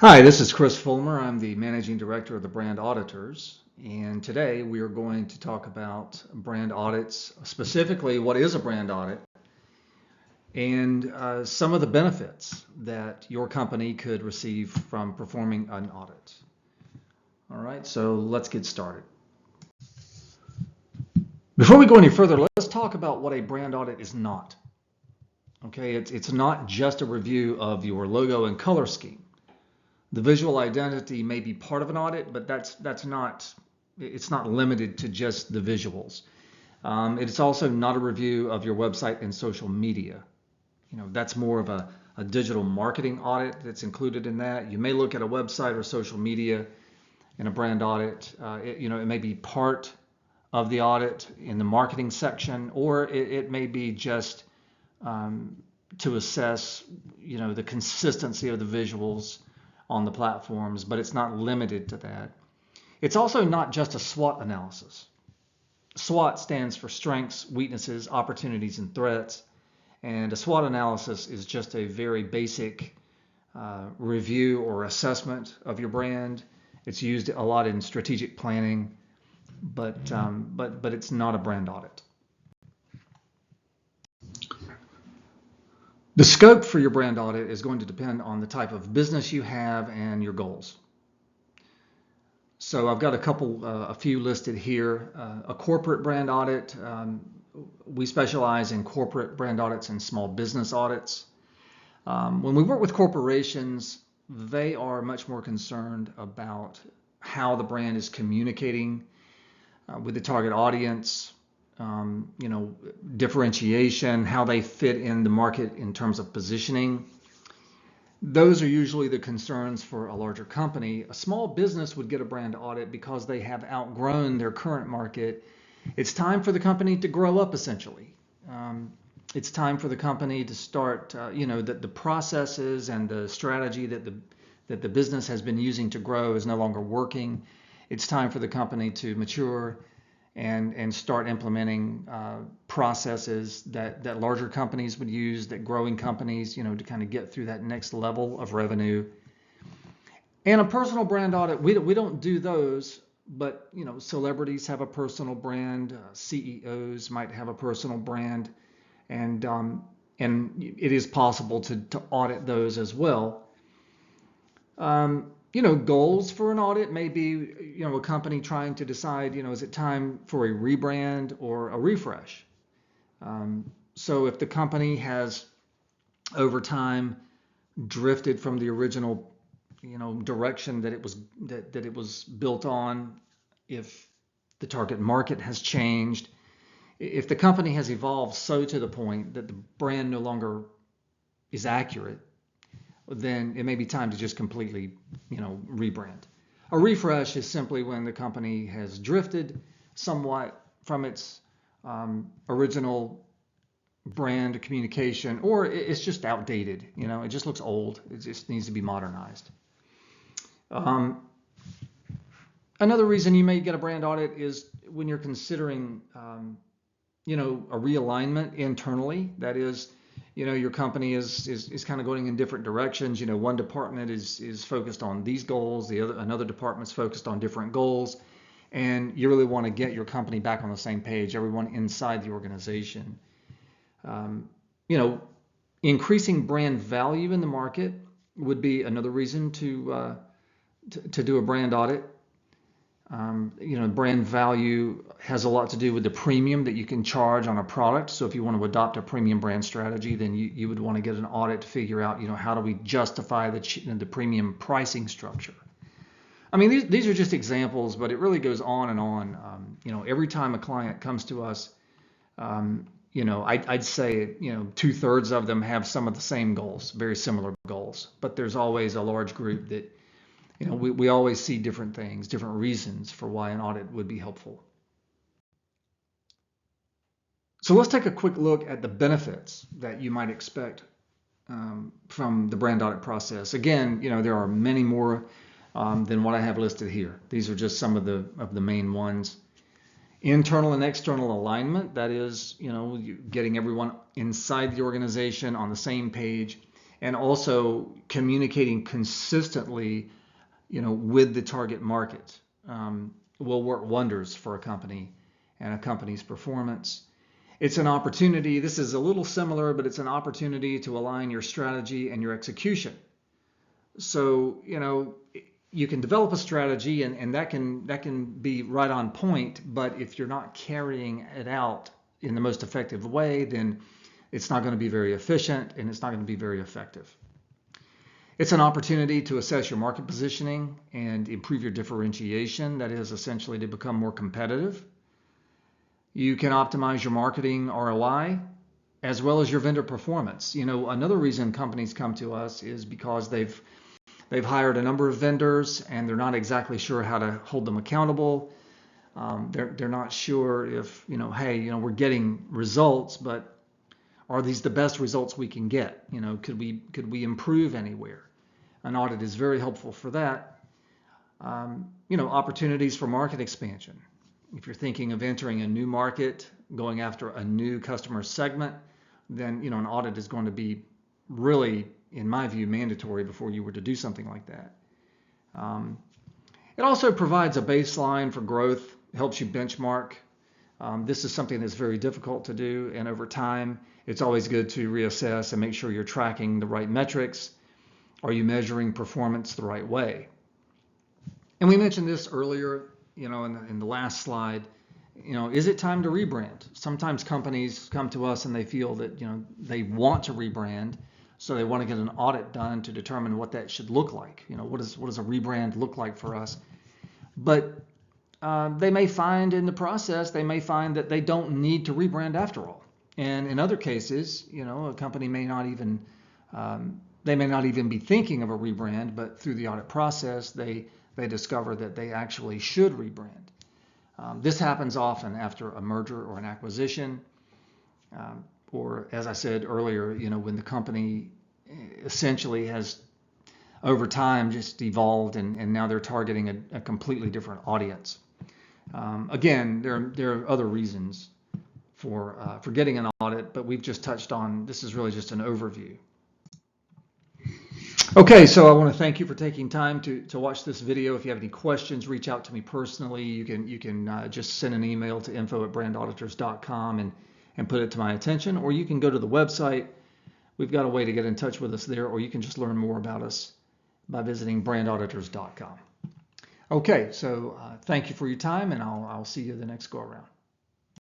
Hi, this is Chris Fulmer. I'm the Managing Director of the brand Auditors. And today we are going to talk about brand audits, specifically what is a brand audit, and some of the benefits that your company could receive from performing an audit. All right, so let's get started. Before we go any further, let's talk about what a brand audit is not. Okay, it's not just a review of your logo and color scheme. The visual identity may be part of an audit, but it's not limited to just the visuals. It's also not a review of your website and social media. That's more of a digital marketing audit that's included in that. You may look at a website or social media in a brand audit. It may be part of the audit in the marketing section, or it may be just to assess, the consistency of the visuals on the platforms, but it's not limited to that. It's also not just a SWOT analysis. SWOT stands for strengths, weaknesses, opportunities, and threats. And a SWOT analysis is just a very basic review or assessment of your brand. It's used a lot in strategic planning, but it's not a brand audit. The scope for your brand audit is going to depend on the type of business you have and your goals. So I've got a few listed here. A corporate brand audit. We specialize in corporate brand audits and small business audits. When we work with corporations, they are much more concerned about how the brand is communicating with the target audience, differentiation, how they fit in the market in terms of positioning. Those are usually the concerns for a larger company. A small business would get a brand audit because they have outgrown their current market. It's time for the company to grow up, essentially. It's time for the company to start, the processes and the strategy that the business has been using to grow is no longer working. It's time for the company to mature and start implementing processes that larger companies would use, that growing companies, to kind of get through that next level of revenue. And a personal brand audit, we don't do those, but celebrities have a personal brand, CEOs might have a personal brand, and it is possible to audit those as well. Goals for an audit may be, a company trying to decide, is it time for a rebrand or a refresh? So if the company has over time drifted from the original, direction that it was built on, if the target market has changed, if the company has evolved so to the point that the brand no longer is accurate, then it may be time to just completely, rebrand. A refresh is simply when the company has drifted somewhat from its original brand communication, or it's just outdated. It just looks old. It just needs to be modernized. Another reason you may get a brand audit is when you're considering, a realignment internally. That is, your company is kind of going in different directions. One department is focused on these goals, another department's focused on different goals, and you really want to get your company back on the same page, everyone inside the organization. Increasing brand value in the market would be another reason to do a brand audit. Brand value has a lot to do with the premium that you can charge on a product. So if you want to adopt a premium brand strategy, then you would want to get an audit to figure out, how do we justify the premium pricing structure. I mean, these are just examples, but it really goes on and on. Every time a client comes to us, I'd say, 2/3 of them have some of the same goals, very similar goals, but there's always a large group that we always see different things, different reasons for why an audit would be helpful. So let's take a quick look at the benefits that you might expect from the brand audit process. Again, there are many more than what I have listed here. These are just some of the main ones. Internal and external alignment, that is, getting everyone inside the organization on the same page and also communicating consistently, with the target market will work wonders for a company and a company's performance. It's an opportunity. This is a little similar, but it's an opportunity to align your strategy and your execution. So, you can develop a strategy and that can be right on point, but if you're not carrying it out in the most effective way, then it's not going to be very efficient and it's not going to be very effective. It's an opportunity to assess your market positioning and improve your differentiation. That is essentially to become more competitive. You can optimize your marketing ROI as well as your vendor performance. Another reason companies come to us is because they've hired a number of vendors and they're not exactly sure how to hold them accountable. They're not sure if, hey, we're getting results, but are these the best results we can get? Could we improve anywhere? An audit is very helpful for that. Opportunities for market expansion. If you're thinking of entering a new market, going after a new customer segment, then an audit is going to be really, in my view, mandatory before you were to do something like that. It also provides a baseline for growth, helps you benchmark. This is something that's very difficult to do, and over time, it's always good to reassess and make sure you're tracking the right metrics. Are you measuring performance the right way? And we mentioned this earlier, in the last slide. Is it time to rebrand? Sometimes companies come to us and they feel that they want to rebrand, so they want to get an audit done to determine what that should look like. What does a rebrand look like for us? But they may find in the process, that they don't need to rebrand after all. And in other cases, a company may not even be thinking of a rebrand, but through the audit process, they discover that they actually should rebrand. This happens often after a merger or an acquisition, or as I said earlier, when the company essentially has over time just evolved and now they're targeting a completely different audience. Again, there are other reasons for getting an audit, but we've just touched on, this is really just an overview. Okay, so I want to thank you for taking time to watch this video. If you have any questions, reach out to me personally. You can just send an email to info@brandauditors.com and put it to my attention, or you can go to the website. We've got a way to get in touch with us there, or you can just learn more about us by visiting brandauditors.com. Okay, so thank you for your time, and I'll see you the next go around.